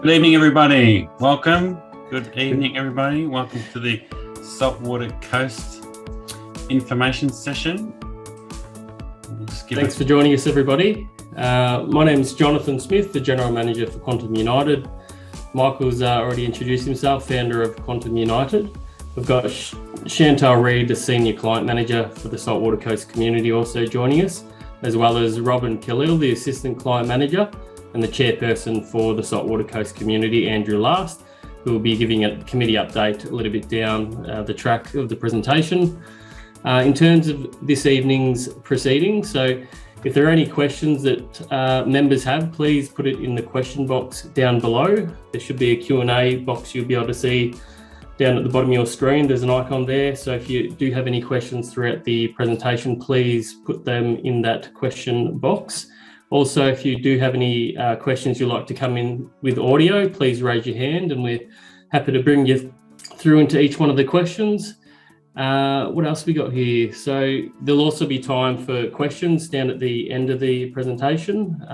Good evening, everybody. Welcome. Good evening, everybody. Welcome to the Saltwater Coast information session. Thanks for joining us, everybody. My name is Jonathan Smith, the General Manager for Quantum United. Michael's already introduced himself, founder of Quantum United. We've got Chantal Reid, the Senior Client Manager for the Saltwater Coast community, also joining us, as well as Robin Khalil, the Assistant Client Manager, and the Chairperson for the Saltwater Coast community, Andrew Last, who will be giving a committee update a little bit down the track of the presentation. In terms of this evening's proceedings, so if there are any questions that members have, please put it in the question box down below. There should be a Q&A box you'll be able to see down at the bottom of your screen. There's an icon there. So if you do have any questions throughout the presentation, please put them in that question box. Also, if you do have any questions you'd like to come in with audio, please raise your hand and we're happy to bring you through into each one of the questions. What else we got here? So there'll also be time for questions down at the end of the presentation.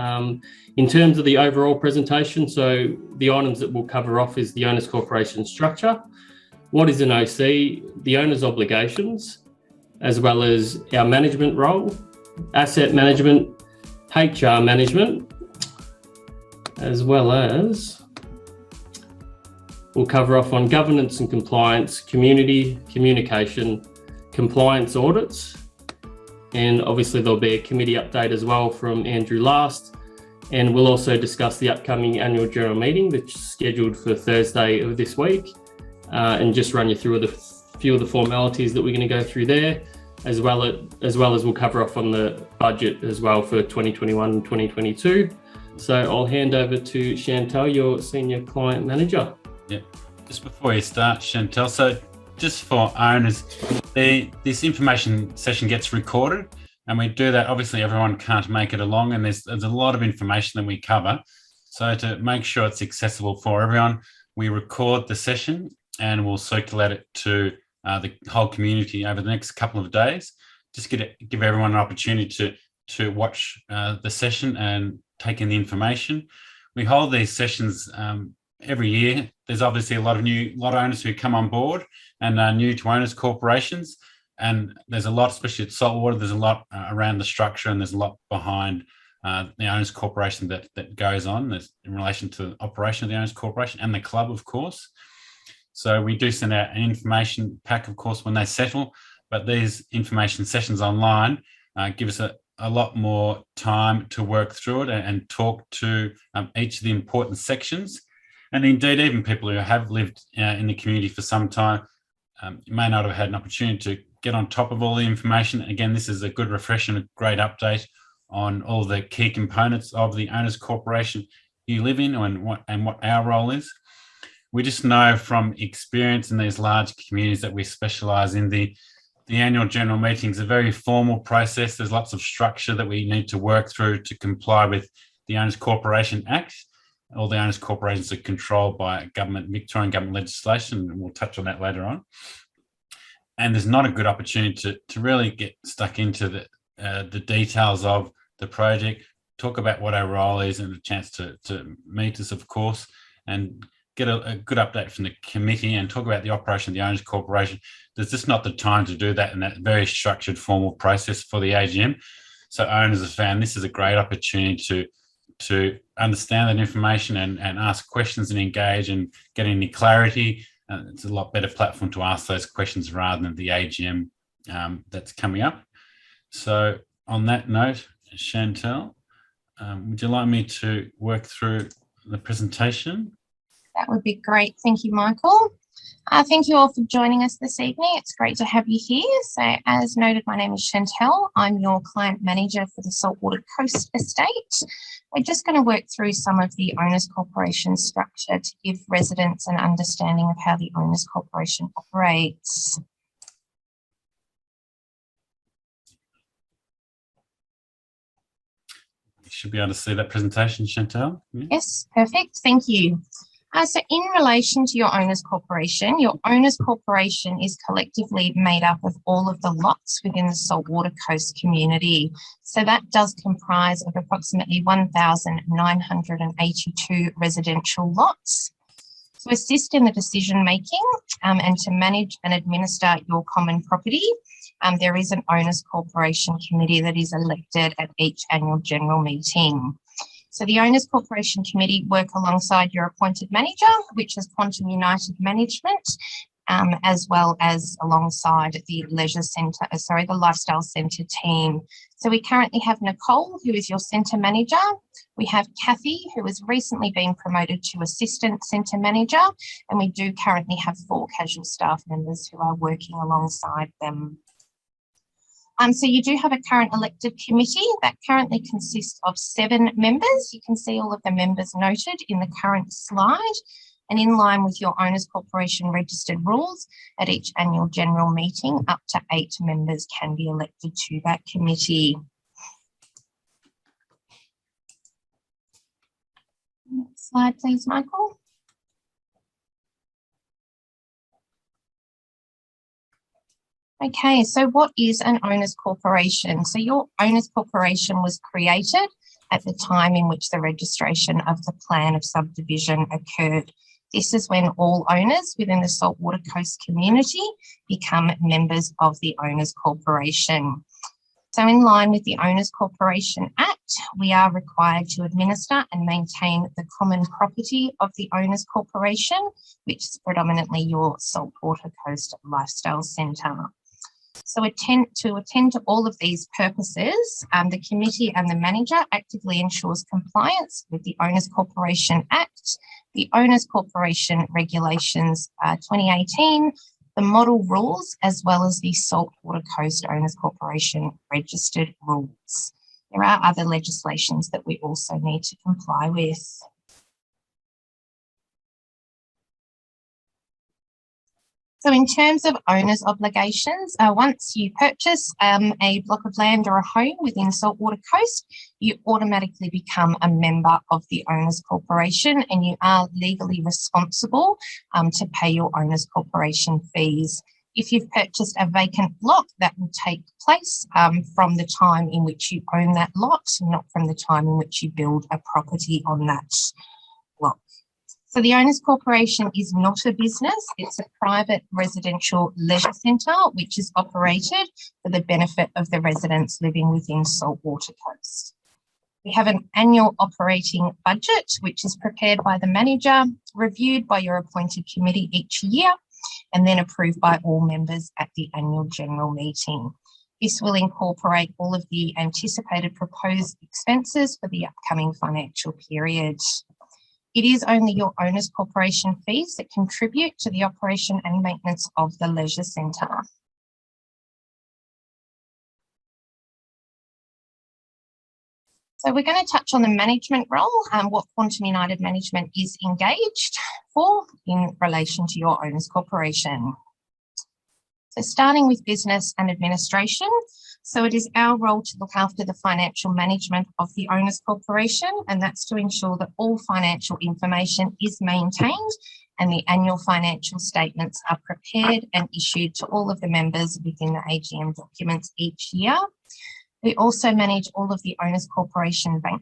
In terms of the overall presentation, so the items that we'll cover off is the Owners Corporation structure, what is an OC, the owner's obligations, as well as our management role, asset management, HR management, as well as we'll cover off on governance and compliance, community, communication, compliance audits, and obviously there'll be a committee update as well from Andrew Last, and we'll also discuss the upcoming annual general meeting that's scheduled for Thursday of this week, and just run you through a few of the formalities that we're going to go through there, as well as we'll cover off on the budget as well for 2021 and 2022. So I'll hand over to Chantal, your Senior Client Manager. Yeah. Just before you start, Chantal, so just for owners, this information session gets recorded, and we do that. Obviously, everyone can't make it along, and there's a lot of information that we cover. So to make sure it's accessible for everyone, we record the session and we'll circulate it to the whole community over the next couple of days. Just give everyone an opportunity to watch the session and take in the information. We hold these sessions every year. There's obviously a lot of owners who come on board and are new to owners corporations, and there's a lot, especially at Saltwater, there's a lot around the structure, and there's a lot behind the owners corporation that goes on in relation to the operation of the owners corporation and the club, of course. So we do send out an information pack, of course, when they settle, but these information sessions online give us a lot more time to work through it and talk to each of the important sections. And indeed, even people who have lived in the community for some time may not have had an opportunity to get on top of all the information. Again, this is a good refresh and a great update on all the key components of the owners corporation you live in and what our role is. We just know from experience in these large communities that we specialise in the annual general meetings, a very formal process. There's lots of structure that we need to work through to comply with the Owners Corporation Act. All the owners corporations are controlled by Victorian government legislation, and we'll touch on that later on. And there's not a good opportunity to really get stuck into the details of the project, talk about what our role is, and a chance to meet us, of course, and get a good update from the committee and talk about the operation of the Owners Corporation. There's just not the time to do that in that very structured, formal process for the AGM. So owners have found this is a great opportunity to understand that information and ask questions and engage and get any clarity. It's a lot better platform to ask those questions rather than the AGM that's coming up. So on that note, Chantal, would you like me to work through the presentation? That would be great. Thank you, Michael. Thank you all for joining us this evening. It's great to have you here. So as noted, my name is Chantal. I'm your client manager for the Saltwater Coast Estate. We're just going to work through some of the Owners Corporation structure to give residents an understanding of how the Owners Corporation operates. You should be able to see that presentation, Chantal. Yeah. Yes, perfect. Thank you. So in relation to your owners corporation is collectively made up of all of the lots within the Saltwater Coast community. So that does comprise of approximately 1,982 residential lots. To assist in the decision making and to manage and administer your common property, there is an owners corporation committee that is elected at each annual general meeting. So the Owners Corporation Committee work alongside your appointed manager, which is Quantum United Management, as well as alongside the the Lifestyle Centre team. So we currently have Nicole, who is your centre manager. We have Kathy, who has recently been promoted to Assistant Centre Manager, and we do currently have 4 casual staff members who are working alongside them. So you do have a current elected committee that currently consists of 7 members. You can see all of the members noted in the current slide, and in line with your Owners Corporation registered rules, at each annual general meeting, up to 8 members can be elected to that committee. Next slide, please, Michael. Okay, so what is an owners corporation? So your owners corporation was created at the time in which the registration of the plan of subdivision occurred. This is when all owners within the Saltwater Coast community become members of the owners corporation. So in line with the Owners Corporation Act, we are required to administer and maintain the common property of the Owners Corporation, which is predominantly your Saltwater Coast Lifestyle Centre. So to attend to all of these purposes, the committee and the manager actively ensures compliance with the Owners Corporation Act, the Owners Corporation Regulations 2018, the model rules, as well as the Saltwater Coast Owners Corporation registered rules. There are other legislations that we also need to comply with. So in terms of owners' obligations, once you purchase a block of land or a home within Saltwater Coast, you automatically become a member of the Owners Corporation, and you are legally responsible to pay your Owners Corporation fees. If you've purchased a vacant lot, that will take place from the time in which you own that lot, not from the time in which you build a property on that lot. So the Owners Corporation is not a business, it's a private residential leisure centre which is operated for the benefit of the residents living within Saltwater Coast. We have an annual operating budget which is prepared by the manager, reviewed by your appointed committee each year, and then approved by all members at the annual general meeting. This will incorporate all of the anticipated proposed expenses for the upcoming financial period. It is only your Owners Corporation fees that contribute to the operation and maintenance of the leisure centre. So we're going to touch on the management role and what Quantum United Management is engaged for in relation to your Owners Corporation. So starting with business and administration. So it is our role to look after the financial management of the Owners Corporation, and that's to ensure that all financial information is maintained and the annual financial statements are prepared and issued to all of the members within the AGM documents each year. We also manage all of the Owners Corporation bank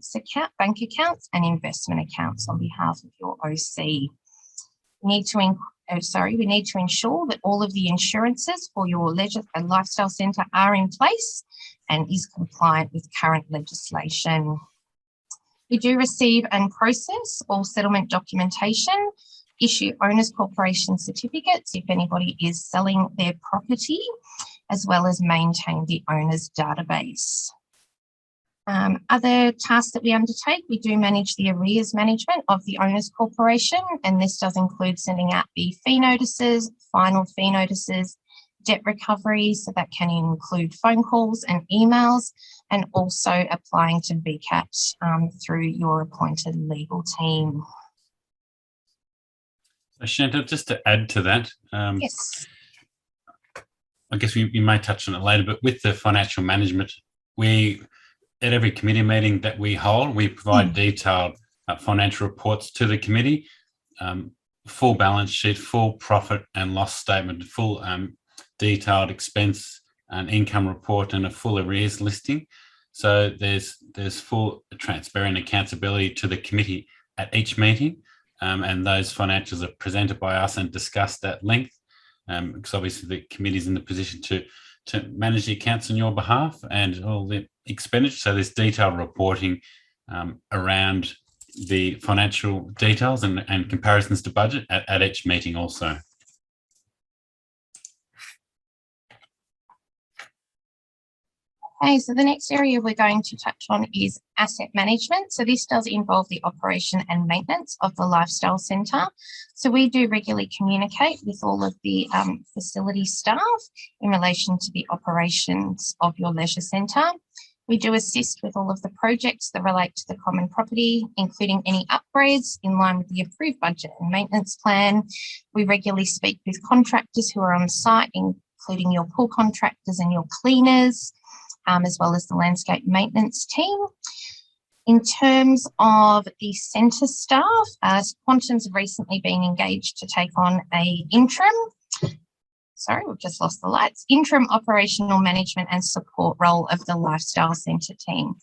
accounts and investment accounts on behalf of your OC. We need to ensure that all of the insurances for your leisure and lifestyle centre are in place and is compliant with current legislation. We do receive and process all settlement documentation, issue Owners Corporation certificates if anybody is selling their property, as well as maintain the owners database. Other tasks that we undertake, we do manage the arrears management of the Owners Corporation, and this does include sending out the fee notices, final fee notices, debt recovery, so that can include phone calls and emails, and also applying to VCAT through your appointed legal team. So Chantal, just to add to that, Yes. I guess we may touch on it later, but with the financial management, at every committee meeting that we hold, we provide detailed financial reports to the committee. full balance sheet, full profit and loss statement, full detailed expense and income report, and a full arrears listing. So there's full transparent accountability to the committee at each meeting, and those financials are presented by us and discussed at length, because obviously the committee is in the position to manage the accounts on your behalf and all the expenditure. So there's detailed reporting around the financial details and comparisons to budget at each meeting also. Okay, so the next area we're going to touch on is asset management. So this does involve the operation and maintenance of the Lifestyle Centre. So we do regularly communicate with all of the facility staff in relation to the operations of your leisure centre. We do assist with all of the projects that relate to the common property, including any upgrades in line with the approved budget and maintenance plan. We regularly speak with contractors who are on site, including your pool contractors and your cleaners, as well as the landscape maintenance team. In terms of the centre staff, Quantum's have recently been engaged to take on a interim operational management and support role of the Lifestyle Centre team.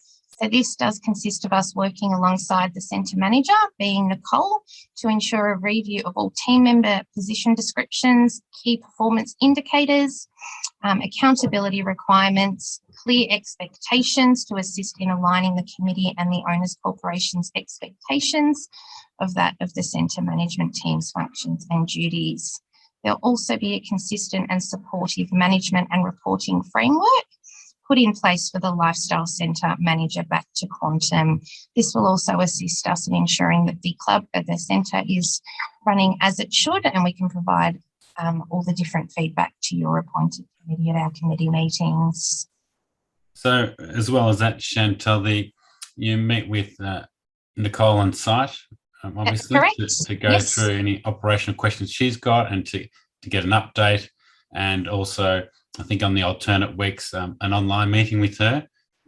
So this does consist of us working alongside the centre manager, being Nicole, to ensure a review of all team member position descriptions, key performance indicators, accountability requirements, clear expectations to assist in aligning the committee and the owners corporation's expectations of the centre management team's functions and duties. There'll also be a consistent and supportive management and reporting framework put in place for the Lifestyle Centre manager back to Quantum. This will also assist us in ensuring that the centre is running as it should, and we can provide all the different feedback to your appointed committee at our committee meetings. So as well as that, Chantel, you meet with Nicole on site, obviously, to go through any operational questions she's got and to get an update, and also I think on the alternate weeks an online meeting with her.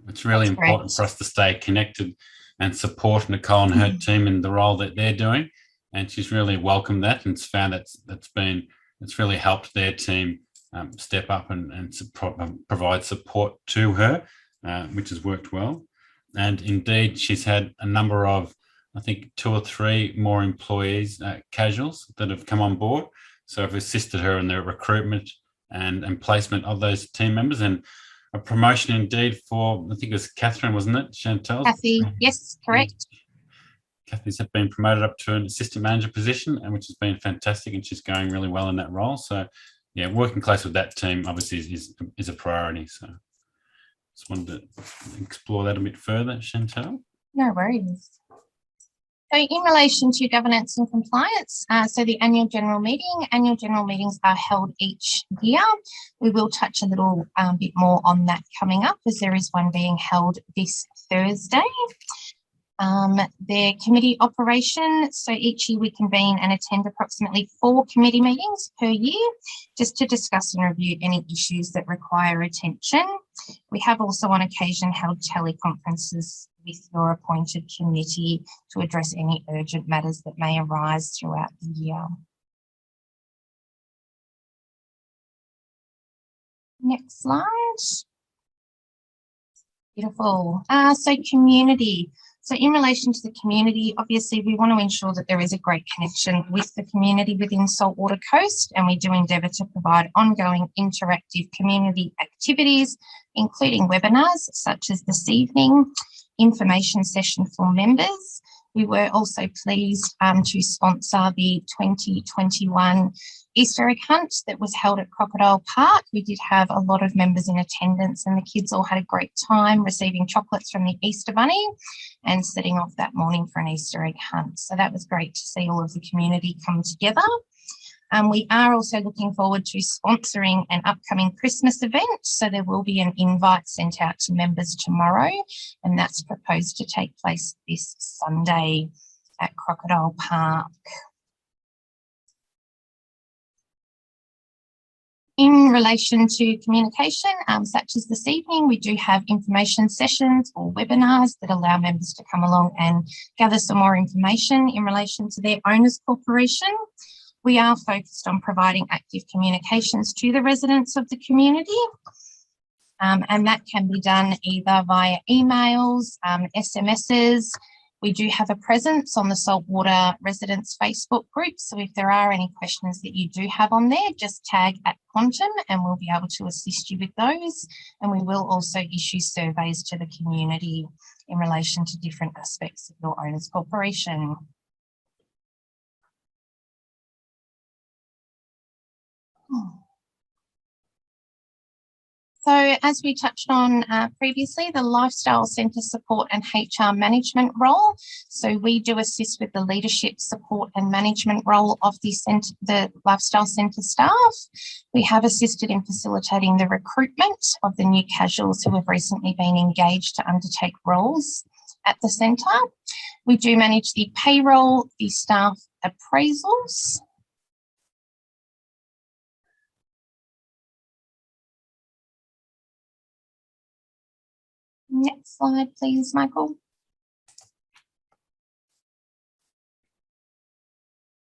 It's really important for us to stay connected and support Nicole and her team in the role that they're doing, and she's really welcomed that and found it's really helped their team step up and provide support to her, which has worked well. And indeed, she's had a number of, I think, 2 or 3 more employees, casuals, that have come on board. So I've assisted her in the recruitment and placement of those team members, and a promotion indeed for, I think it was Catherine, wasn't it, Chantel? Kathy, yes, correct. Kathy's been promoted up to an assistant manager position, and which has been fantastic, and she's going really well in that role. So yeah, working close with that team obviously is a priority. So just wanted to explore that a bit further, Chantel. No worries. So in relation to governance and compliance, so the annual general meetings are held each year. We will touch a little bit more on that coming up, as there is one being held this Thursday. The committee operation, so each year we convene and attend approximately 4 committee meetings per year, just to discuss and review any issues that require attention. We have also on occasion held teleconferences with your appointed committee to address any urgent matters that may arise throughout the year. Next slide. Beautiful. So community. So in relation to the community, obviously we want to ensure that there is a great connection with the community within Saltwater Coast, and we do endeavour to provide ongoing interactive community activities, including webinars such as this evening, information session for members. We were also pleased to sponsor the 2021 Easter egg hunt that was held at Crocodile Park. We did have a lot of members in attendance, and the kids all had a great time receiving chocolates from the Easter Bunny and setting off that morning for an Easter egg hunt. So that was great to see all of the community come together. We are also looking forward to sponsoring an upcoming Christmas event. So there will be an invite sent out to members tomorrow, and that's proposed to take place this Sunday at Crocodile Park. In relation to communication, such as this evening, we do have information sessions or webinars that allow members to come along and gather some more information in relation to their owners corporation. We are focused on providing active communications to the residents of the community. And that can be done either via emails, SMSs. We do have a presence on the Saltwater Residents Facebook group. So if there are any questions that you do have on there, just tag @Quantum and we'll be able to assist you with those. And we will also issue surveys to the community in relation to different aspects of your owners corporation. So as we touched on previously, the Lifestyle Centre support and HR management role. So we do assist with the leadership support and management role of the Lifestyle Centre staff. We have assisted in facilitating the recruitment of the new casuals who have recently been engaged to undertake roles at the centre. We do manage the payroll, the staff appraisals. Next slide, please, Michael.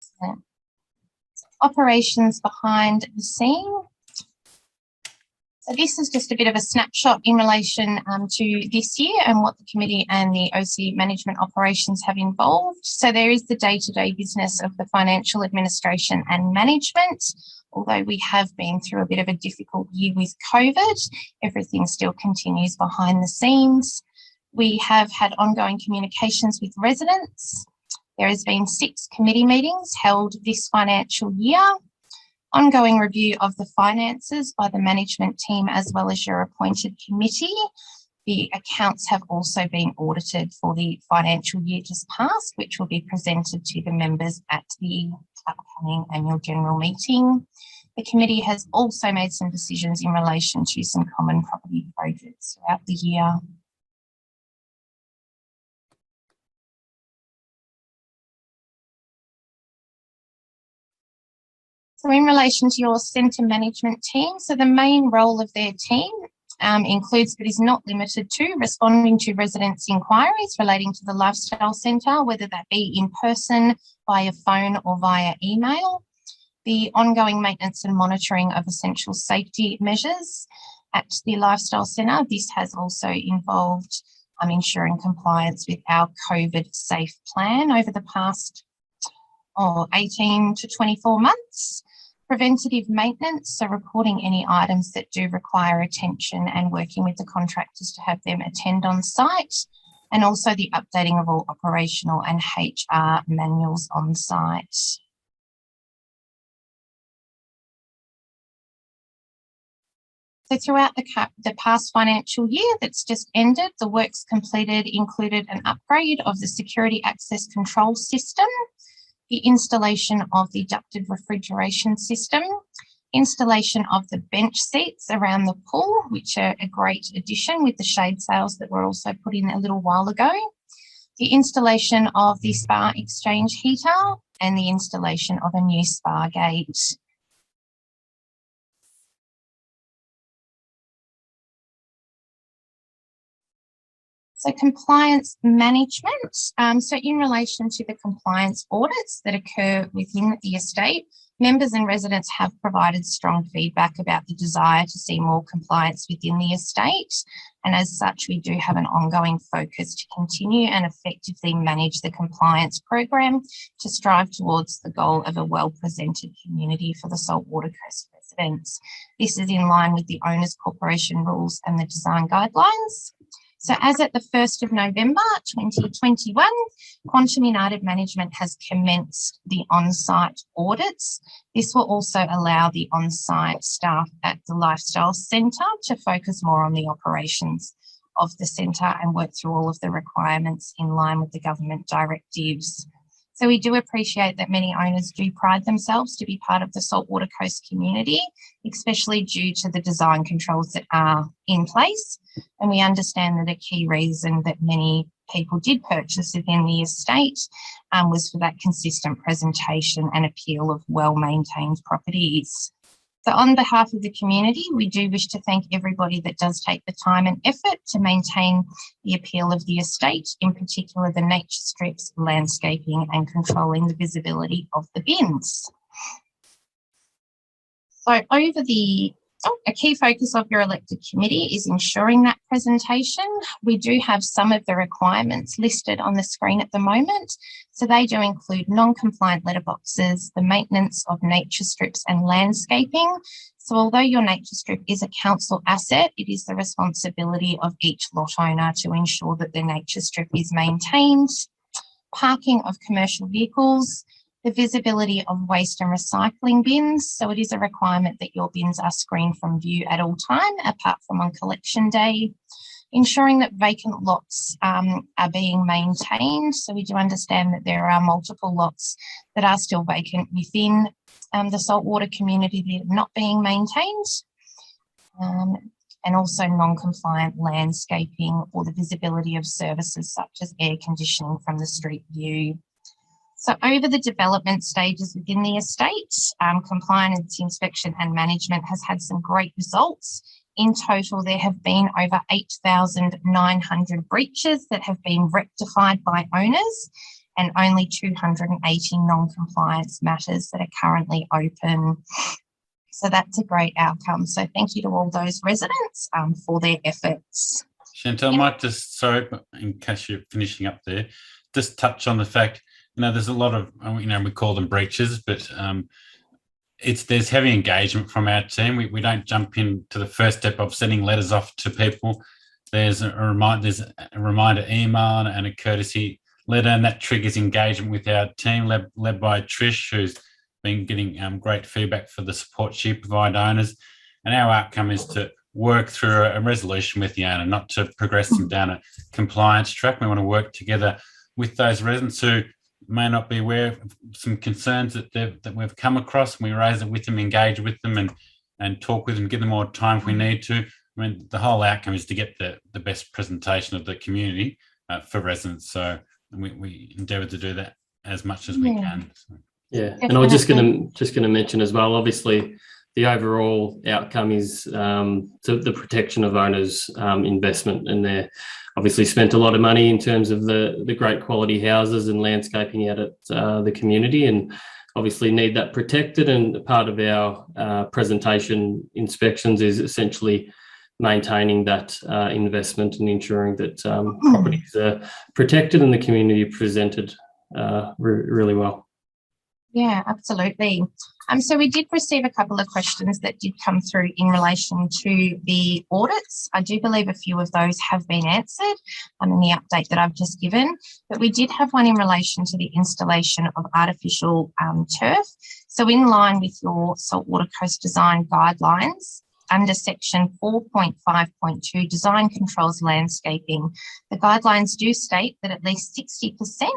So, operations behind the scene. So this is just a bit of a snapshot in relation to this year and what the committee and the OC management operations have involved. So there is the day-to-day business of the financial administration and management. Although we have been through a bit of a difficult year with COVID, everything still continues behind the scenes. We have had ongoing communications with residents. There has been 6 committee meetings held this financial year. Ongoing review of the finances by the management team as well as your appointed committee. The accounts have also been audited for the financial year just past, which will be presented to the members at the upcoming annual general meeting. The committee has also made some decisions in relation to some common property projects throughout the year. So in relation to your centre management team, so the main role of their team includes but is not limited to responding to residents' inquiries relating to the Lifestyle Centre, whether that be in person, via phone or via email. The ongoing maintenance and monitoring of essential safety measures at the Lifestyle Centre. This has also involved ensuring compliance with our COVID safe plan over the past 18 to 24 months. Preventative maintenance, so reporting any items that do require attention and working with the contractors to have them attend on site, and also the updating of all operational and HR manuals on site. So throughout the past financial year that's just ended, the works completed included an upgrade of the security access control system, the installation of the ducted refrigeration system, installation of the bench seats around the pool, which are a great addition with the shade sails that were also put in a little while ago, the installation of the spa exchange heater, and the installation of a new spa gate. So compliance management. So in relation to the compliance audits that occur within the estate, members and residents have provided strong feedback about the desire to see more compliance within the estate. And as such, we do have an ongoing focus to continue and effectively manage the compliance program to strive towards the goal of a well-presented community for the Saltwater Coast residents. This is in line with the Owners Corporation rules and the design guidelines. So as at the 1st of November 2021, Quantum United Management has commenced the on-site audits. This will also allow the on-site staff at the Lifestyle Centre to focus more on the operations of the centre and work through all of the requirements in line with the government directives. So we do appreciate that many owners do pride themselves to be part of the Saltwater Coast community, especially due to the design controls that are in place. And we understand that a key reason that many people did purchase within the estate was for that consistent presentation and appeal of well-maintained properties. So on behalf of the community, we do wish to thank everybody that does take the time and effort to maintain the appeal of the estate, in particular the nature strips, landscaping and controlling the visibility of the bins. So a key focus of your elected committee is ensuring that presentation. We do have some of the requirements listed on the screen at the moment. So they do include non-compliant letterboxes, the maintenance of nature strips and landscaping. So although your nature strip is a council asset, it is the responsibility of each lot owner to ensure that their nature strip is maintained. Parking of commercial vehicles, the visibility of waste and recycling bins. So it is a requirement that your bins are screened from view at all time, apart from on collection day. Ensuring that vacant lots are being maintained. So we do understand that there are multiple lots that are still vacant within the saltwater community that are not being maintained. And also non-compliant landscaping or the visibility of services such as air conditioning from the street view. So over the development stages within the estate, compliance inspection and management has had some great results. In total, there have been over 8,900 breaches that have been rectified by owners and only 280 non-compliance matters that are currently open. So that's a great outcome. So thank you to all those residents for their efforts. Chantel, I might just, sorry, in case you're finishing up there, just touch on the fact, there's a lot of, we call them breaches, but there's heavy engagement from our team. We don't jump into the first step of sending letters off to people. There's a reminder email and a courtesy letter, and that triggers engagement with our team led by Trish, who's been getting great feedback for the support she provides owners. And our outcome is to work through a resolution with the owner, not to progress them down a compliance track. We want to work together with those residents who may not be aware of some concerns that we've come across. We raise it with them, engage with them and talk with them, give them more time if we need to. The whole outcome is to get the best presentation of the community for residents. So we endeavour to do that as much as we can. So. Yeah, and I was just going to mention as well, obviously, the overall outcome is the protection of owners' investment, and they're obviously spent a lot of money in terms of the great quality houses and landscaping out at the community, and obviously need that protected. And part of our presentation inspections is essentially maintaining that investment and ensuring that properties are protected and the community presented really well. Yeah, absolutely. So we did receive a couple of questions that did come through in relation to the audits. I do believe a few of those have been answered in the update that I've just given, but we did have one in relation to the installation of artificial turf. So in line with your Saltwater Coast Design Guidelines, under section 4.5.2, design controls landscaping, the guidelines do state that at least 60%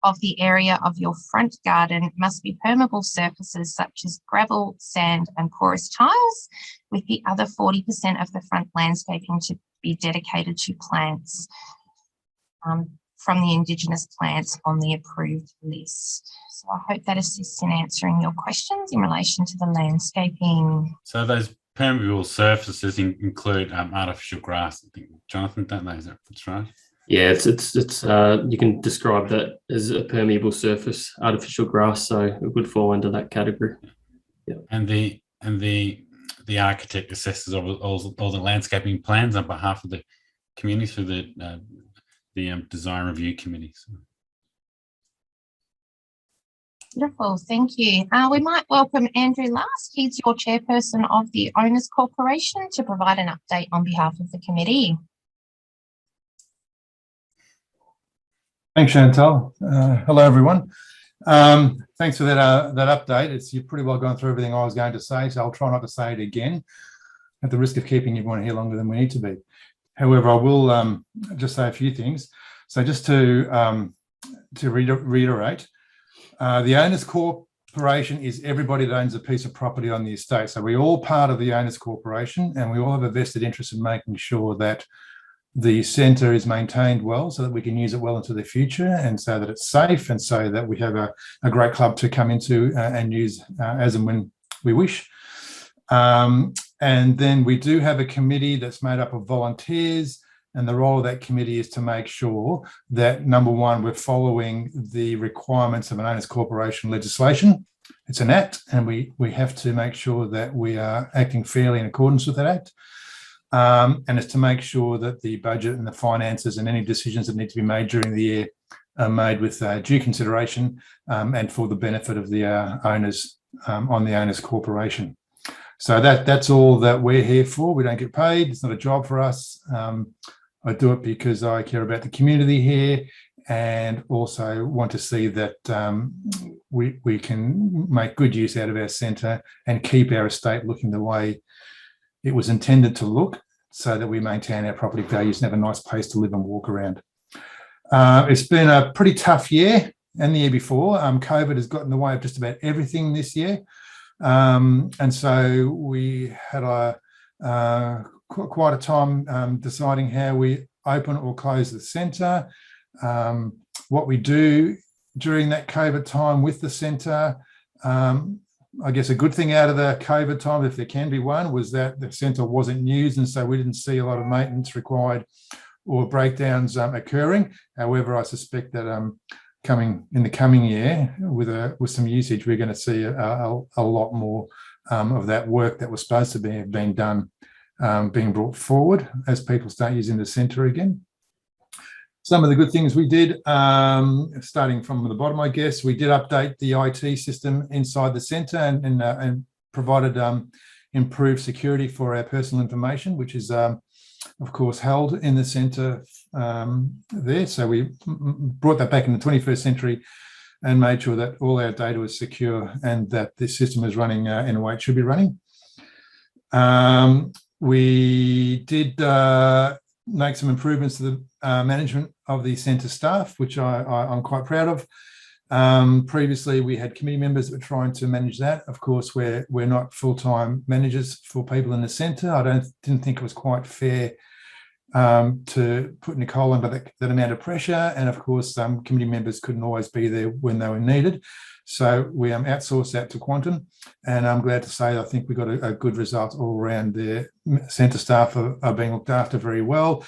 of the area of your front garden must be permeable surfaces such as gravel, sand and porous tiles, with the other 40% of the front landscaping to be dedicated to plants from the Indigenous plants on the approved list. So I hope that assists in answering your questions in relation to the landscaping. So those permeable surfaces include artificial grass, I think, Jonathan, don't they? That's right. Yeah, it's you can describe that as a permeable surface, artificial grass, so it would fall into that category. Yeah. And the architect assesses all the landscaping plans on behalf of the community through the design review committee. So. Wonderful, thank you. We might welcome Andrew last. He's your chairperson of the Owners Corporation to provide an update on behalf of the committee. Thanks, Chantal. Hello, everyone. Thanks for that update. You've pretty well gone through everything I was going to say, so I'll try not to say it again at the risk of keeping everyone here longer than we need to be. However, I will just say a few things. So just to reiterate, the Owners Corporation is everybody that owns a piece of property on the estate. So we're all part of the Owners Corporation, and we all have a vested interest in making sure that the centre is maintained well so that we can use it well into the future, and so that it's safe, and so that we have a great club to come into and use as and when we wish. And then we do have a committee that's made up of volunteers, and the role of that committee is to make sure that, number one, we're following the requirements of an owners corporation legislation. It's an act, and we have to make sure that we are acting fairly in accordance with that act. And it's to make sure that the budget and the finances and any decisions that need to be made during the year are made with due consideration and for the benefit of the owners on the owners corporation. So that's all that we're here for. We don't get paid. It's not a job for us. I do it because I care about the community here and also want to see that we can make good use out of our centre and keep our estate looking the way it was intended to look, so that we maintain our property values and have a nice place to live and walk around. It's been a pretty tough year, and the year before. COVID has got in the way of just about everything this year. And so we had quite a time deciding how we open or close the centre, what we do during that COVID time with the centre. I guess a good thing out of the COVID time, if there can be one, was that the centre wasn't used, and so we didn't see a lot of maintenance required or breakdowns occurring. However, I suspect that in the coming year, with some usage, we're going to see a lot more of that work that was supposed to be being done being brought forward as people start using the centre again. Some of the good things we did, starting from the bottom, I guess, we did update the IT system inside the centre and provided improved security for our personal information, which is, of course, held in the centre there. So we brought that back in the 21st century and made sure that all our data was secure and that this system is running in the way it should be running. We did make some improvements to the management of the centre staff, which I'm quite proud of. Previously, we had committee members that were trying to manage that. Of course, we're not full-time managers for people in the centre. I didn't think it was quite fair to put Nicole under that amount of pressure. And of course, committee members couldn't always be there when they were needed. So we outsourced that to Quantum, and I'm glad to say I think we got a good result all around. The centre staff are being looked after very well.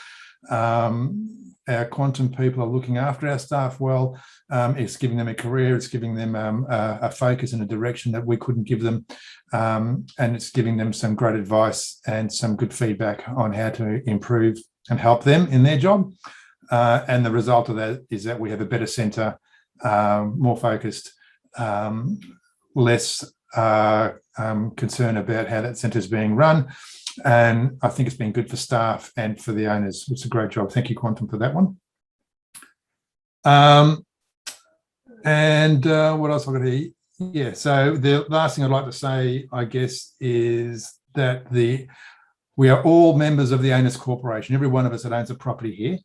Our Quantum people are looking after our staff well. It's giving them a career, it's giving them a focus and a direction that we couldn't give them, and it's giving them some great advice and some good feedback on how to improve and help them in their job. And the result of that is that we have a better centre, more focused, less concern about how that centre is being run. And I think it's been good for staff and for the owners. It's a great job. Thank you, Quantum, for that one. And what else I've got here? Yeah, so the last thing I'd like to say, I guess, is that we are all members of the Owners Corporation. Every one of us that owns a property here.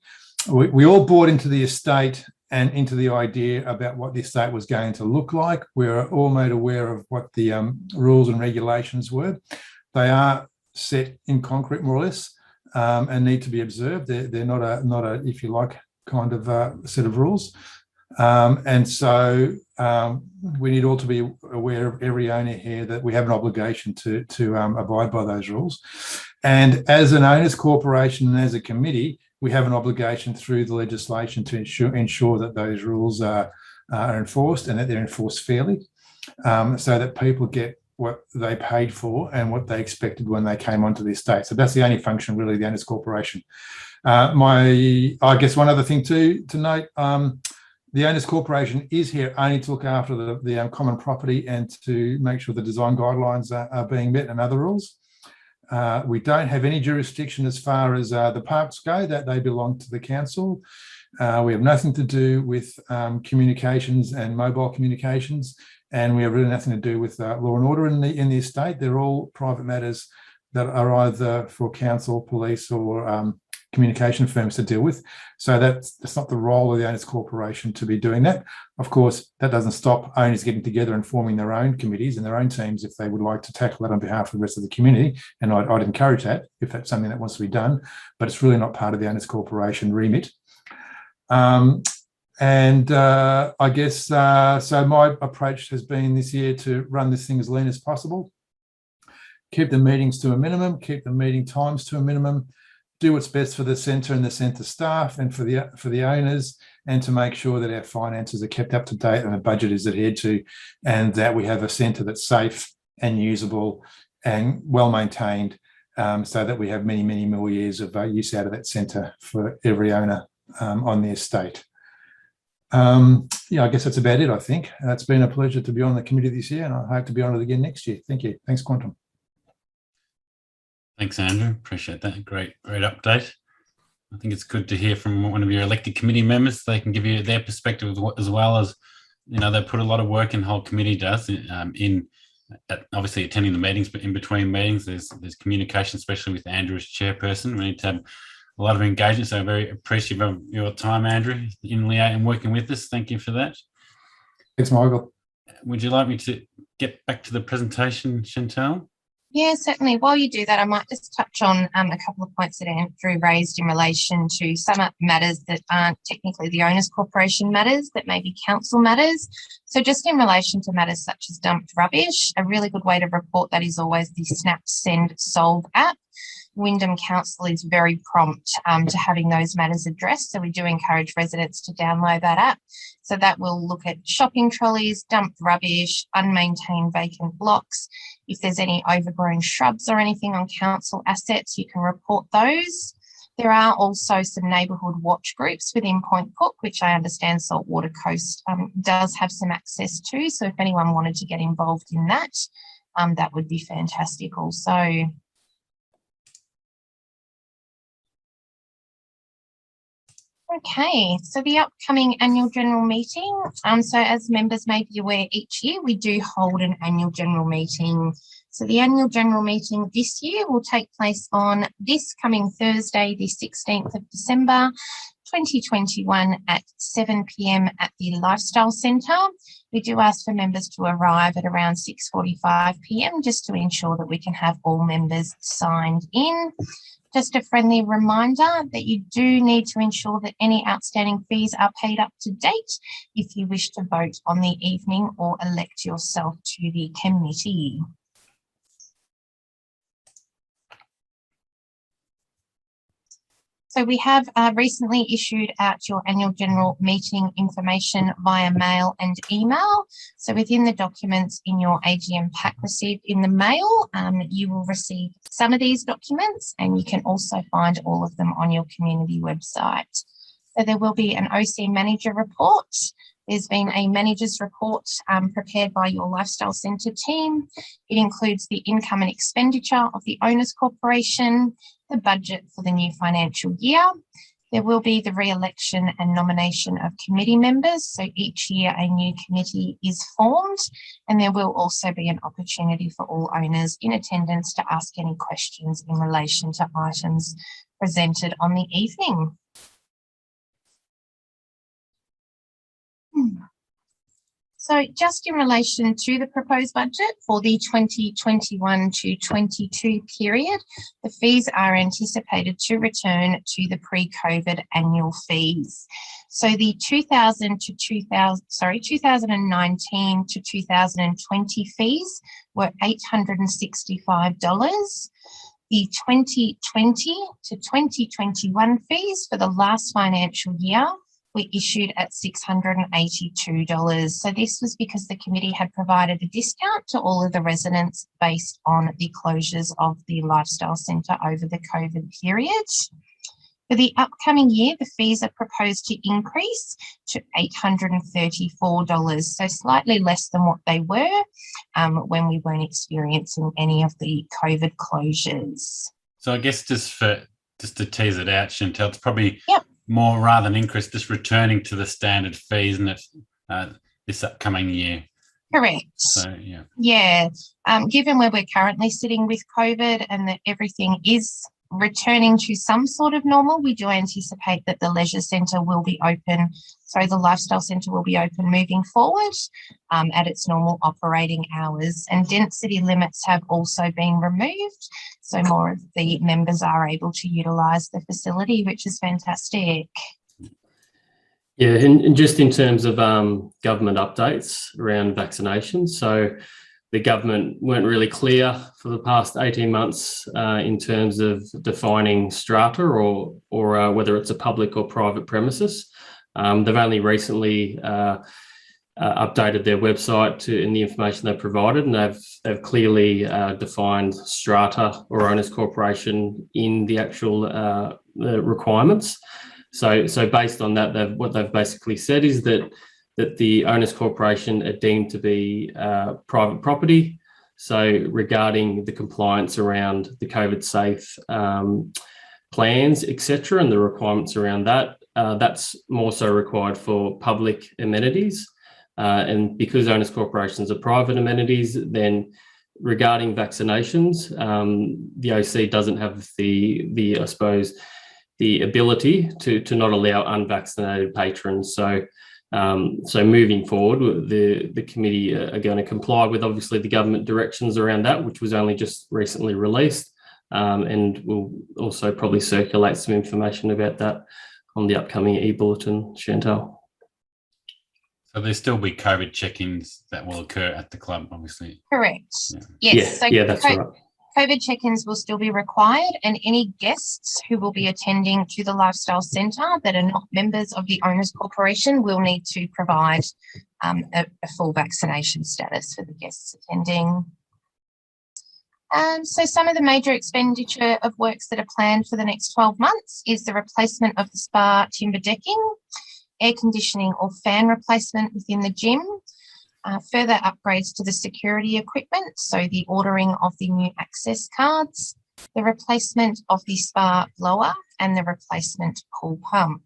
We all bought into the estate and into the idea about what the estate was going to look like. We were all made aware of what the rules and regulations were. They are set in concrete, more or less, and need to be observed. They're not a, if you like, kind of set of rules. And so we need all to be aware of, every owner here, that we have an obligation to abide by those rules. And as an owners corporation and as a committee, we have an obligation through the legislation to ensure that those rules are enforced and that they're enforced fairly, so that people get what they paid for and what they expected when they came onto the estate. So that's the only function, really, the owners corporation. I guess one other thing to note, the owners corporation is here only to look after the common property and to make sure the design guidelines are being met and other rules. We don't have any jurisdiction as far as the parks go, that they belong to the council. We have nothing to do with communications and mobile communications, and we have really nothing to do with law and order in the estate. They're all private matters that are either for council, police, or communication firms to deal with. So that's not the role of the owners corporation to be doing that. Of course, that doesn't stop owners getting together and forming their own committees and their own teams if they would like to tackle that on behalf of the rest of the community. And I'd encourage that if that's something that wants to be done, but it's really not part of the owners corporation remit. I guess, so my approach has been this year to run this thing as lean as possible. keep the meetings to a minimum, keep the meeting times to a minimum, do what's best for the centre and the centre staff and for the owners, and to make sure that our finances are kept up to date and the budget is adhered to, and that we have a centre that's safe and usable and well maintained, so that we have many, many more years of use out of that centre for every owner on the estate. Yeah, I guess that's about it, I think. It's been a pleasure to be on the committee this year, and I hope to be on it again next year. Thank you. Thanks, Quantum. Thanks, Andrew. Appreciate that. Great update. I think it's good to hear from one of your elected committee members. They can give you their perspective as well as, they put a lot of work in the whole committee does in obviously attending the meetings, but in between meetings, there's communication, especially with Andrew as chairperson. We need to have a lot of engagement. So very appreciative of your time, Andrew, in working with us. Thank you for that. Thanks, Michael. Would you like me to get back to the presentation, Chantal? Yeah, certainly. While you do that, I might just touch on a couple of points that Andrew raised in relation to some matters that aren't technically the Owners Corporation matters, that may be council matters. So just in relation to matters such as dumped rubbish, a really good way to report that is always the Snap Send Solve app. Wyndham Council is very prompt to having those matters addressed. So we do encourage residents to download that app. So that will look at shopping trolleys, dumped rubbish, unmaintained vacant blocks. If there's any overgrown shrubs or anything on council assets, you can report those. There are also some neighbourhood watch groups within Point Cook, which I understand Saltwater Coast does have some access to. So if anyone wanted to get involved in that, that would be fantastic also. Okay, so the upcoming annual general meeting. So as members may be aware, each year we do hold an annual general meeting. So the annual general meeting this year will take place on this coming Thursday, the 16th of December, 2021 at 7 p.m. at the Lifestyle Centre. We do ask for members to arrive at around 6:45 p.m. just to ensure that we can have all members signed in. Just a friendly reminder that you do need to ensure that any outstanding fees are paid up to date if you wish to vote on the evening or elect yourself to the committee. So we have recently issued out your annual general meeting information via mail and email. So within the documents in your AGM pack received in the mail, you will receive some of these documents, and you can also find all of them on your community website. So there will be an OC manager report. There's been a manager's report prepared by your Lifestyle Centre team. It includes the income and expenditure of the Owners Corporation, the budget for the new financial year. There will be the re-election and nomination of committee members. So each year a new committee is formed, and there will also be an opportunity for all owners in attendance to ask any questions in relation to items presented on the evening. So just in relation to the proposed budget for the 2021 to 22 period, the fees are anticipated to return to the pre-COVID annual fees. So the 2019 to 2020 fees were $865. The 2020 to 2021 fees for the last financial year were issued at $682. So this was because the committee had provided a discount to all of the residents based on the closures of the Lifestyle Centre over the COVID period. For the upcoming year, the fees are proposed to increase to $834, so slightly less than what they were when we weren't experiencing any of the COVID closures. So I guess just to tease it out, Chantal, it's probably more rather than increase, just returning to the standard fees, isn't it, this upcoming year? Correct. So, given where we're currently sitting with COVID and that everything is returning to some sort of normal, we do anticipate that the leisure centre will be open. So the Lifestyle Centre will be open moving forward at its normal operating hours, and density limits have also been removed. So more of the members are able to utilise the facility, which is fantastic. Yeah, and just in terms of government updates around vaccinations, so the government weren't really clear for the past 18 months in terms of defining strata or whether it's a public or private premises. They've only recently updated their website in the information they've provided, and they've clearly defined strata or owners corporation in the actual the requirements. So based on that, what they've basically said is that the owners corporation are deemed to be private property. So regarding the compliance around the COVID safe plans, etc., and the requirements around that, that's more so required for public amenities. And because owners corporations are private amenities, then regarding vaccinations, the OC doesn't have the I suppose the ability to not allow unvaccinated patrons. So moving forward, the committee are going to comply with obviously the government directions around that, which was only just recently released, and we'll also probably circulate some information about that on the upcoming e-bulletin, Chantal. So there'll still be COVID check-ins that will occur at the club, obviously. Correct. Yeah. Yes. Yeah, that's right. COVID check-ins will still be required, and any guests who will be attending to the Lifestyle Centre that are not members of the Owners Corporation will need to provide a full vaccination status for the guests attending. So some of the major expenditure of works that are planned for the next 12 months is the replacement of the spa timber decking, air conditioning or fan replacement within the gym, further upgrades to the security equipment, so the ordering of the new access cards, the replacement of the spa blower and the replacement pool pump.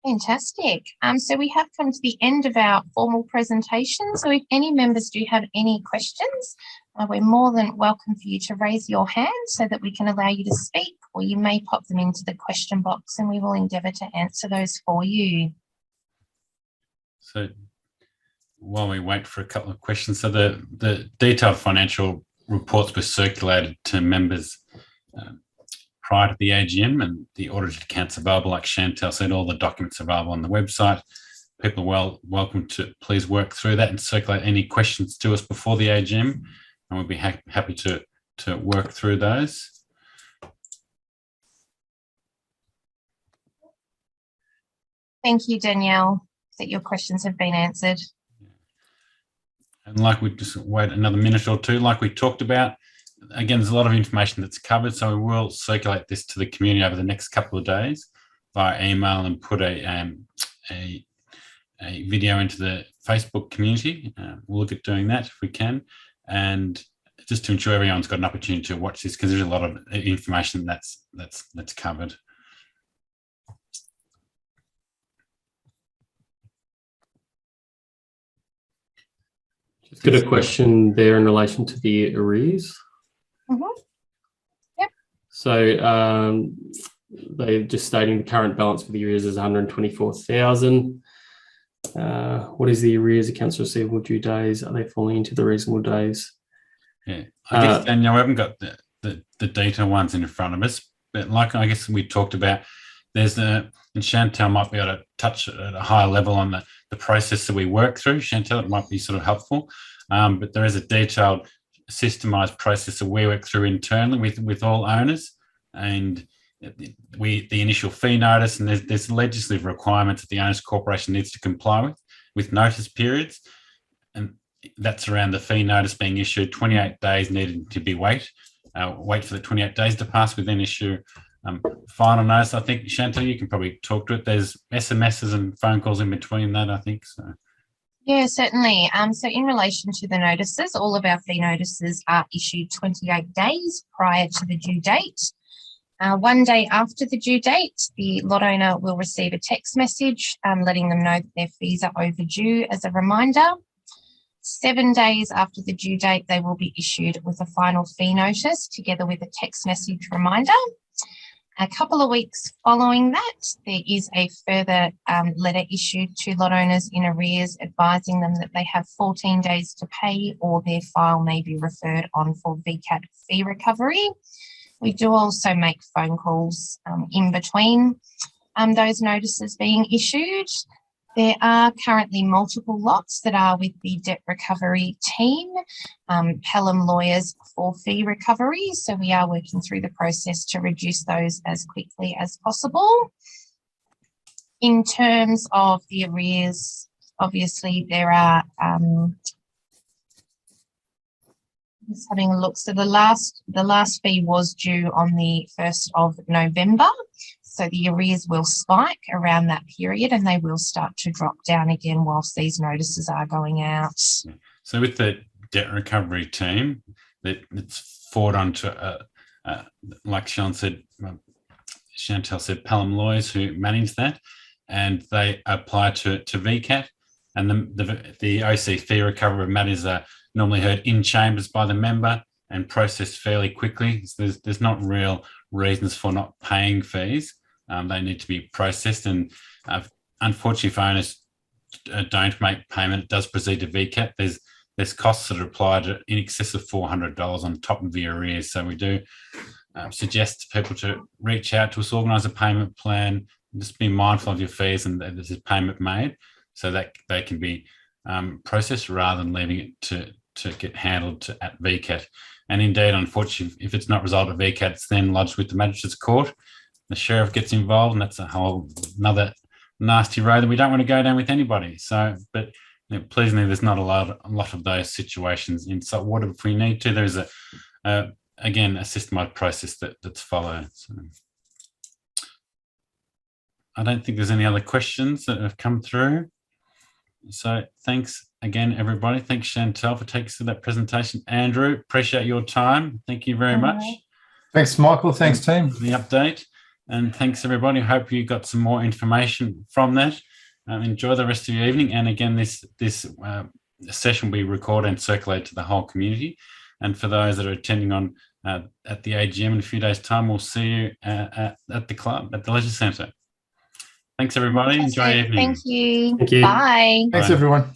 Fantastic. So we have come to the end of our formal presentation. So if any members do have any questions, we're more than welcome for you to raise your hand so that we can allow you to speak, or you may pop them into the question box and we will endeavour to answer those for you. So while we wait for a couple of questions, so the detailed financial reports were circulated to members prior to the AGM, and the audited accounts available, like Chantal said, all the documents available on the website. People are welcome to please work through that and circulate any questions to us before the AGM, and we'll be happy to work through those. Thank you, Danielle, that your questions have been answered. And like we just wait another minute or two, like we talked about, again, there's a lot of information that's covered, so we will circulate this to the community over the next couple of days via email and put a video into the Facebook community. We'll look at doing that if we can, and just to ensure everyone's got an opportunity to watch this, because there's a lot of information that's covered. Just got a question there in relation to the arrears. Mm-hmm. Yep. So they're just stating the current balance for the arrears is 124,000. What is the arrears accounts receivable due days? Are they falling into the reasonable days? Yeah, I guess, Daniel, we haven't got the detailed ones in front of us, but like I guess we talked about, there's and Chantal might be able to touch at a higher level on the process that we work through. Chantal, it might be sort of helpful, but there is a detailed systemised process that we work through internally with all owners, and the initial fee notice, and there's legislative requirements that the owners corporation needs to comply with notice periods, and that's around the fee notice being issued. 28 days needed to be wait for the 28 days to pass. We then issue final notice. I think, Chantal, you can probably talk to it. There's SMSs and phone calls in between that, I think. So. Yeah, certainly. So in relation to the notices, all of our fee notices are issued 28 days prior to the due date. 1 day after the due date, the lot owner will receive a text message letting them know that their fees are overdue as a reminder. 7 days after the due date, they will be issued with a final fee notice together with a text message reminder. A couple of weeks following that, there is a further letter issued to lot owners in arrears advising them that they have 14 days to pay, or their file may be referred on for VCAT fee recovery. We do also make phone calls in between those notices being issued. There are currently multiple lots that are with the debt recovery team, Pelham Lawyers for fee recovery. So we are working through the process to reduce those as quickly as possible. In terms of the arrears, obviously there are, just having a look. So the last fee was due on the 1st of November. So the arrears will spike around that period and they will start to drop down again whilst these notices are going out. So with the debt recovery team, it's forward onto, like Chantel said, Pelham Lawyers who manage that, and they apply to VCAT, and the OC fee recovery matters are normally heard in chambers by the member and processed fairly quickly. So there's not real reasons for not paying fees. They need to be processed, and unfortunately, if owners don't make payment, it does proceed to VCAT. There's costs that are applied in excess of $400 on top of the arrears. So we do suggest to people to reach out to us, organise a payment plan, just be mindful of your fees and that there's a payment made so that they can be processed rather than leaving it to get handled at VCAT. And indeed, unfortunately, if it's not resolved at VCAT, it's then lodged with the Magistrates Court. The sheriff gets involved, and that's another nasty road that we don't want to go down with anybody. So, but pleasingly, there's not a lot of those situations in Saltwater. If we need to, there's again a systematic process that's followed. So, I don't think there's any other questions that have come through. So thanks again, everybody. Thanks, Chantel, for taking us through that presentation. Andrew, appreciate your time. Thank you very much. Thanks, Michael. Thanks, team. For the update. And thanks, everybody. Hope you got some more information from that. Enjoy the rest of your evening. And again, this session will be recorded and circulated to the whole community. And for those that are attending on at the AGM in a few days' time, we'll see you at the club, at the Leisure Centre. Thanks, everybody. Enjoy your evening. Thank you. Thank you. Bye. Thanks, Bye. everyone.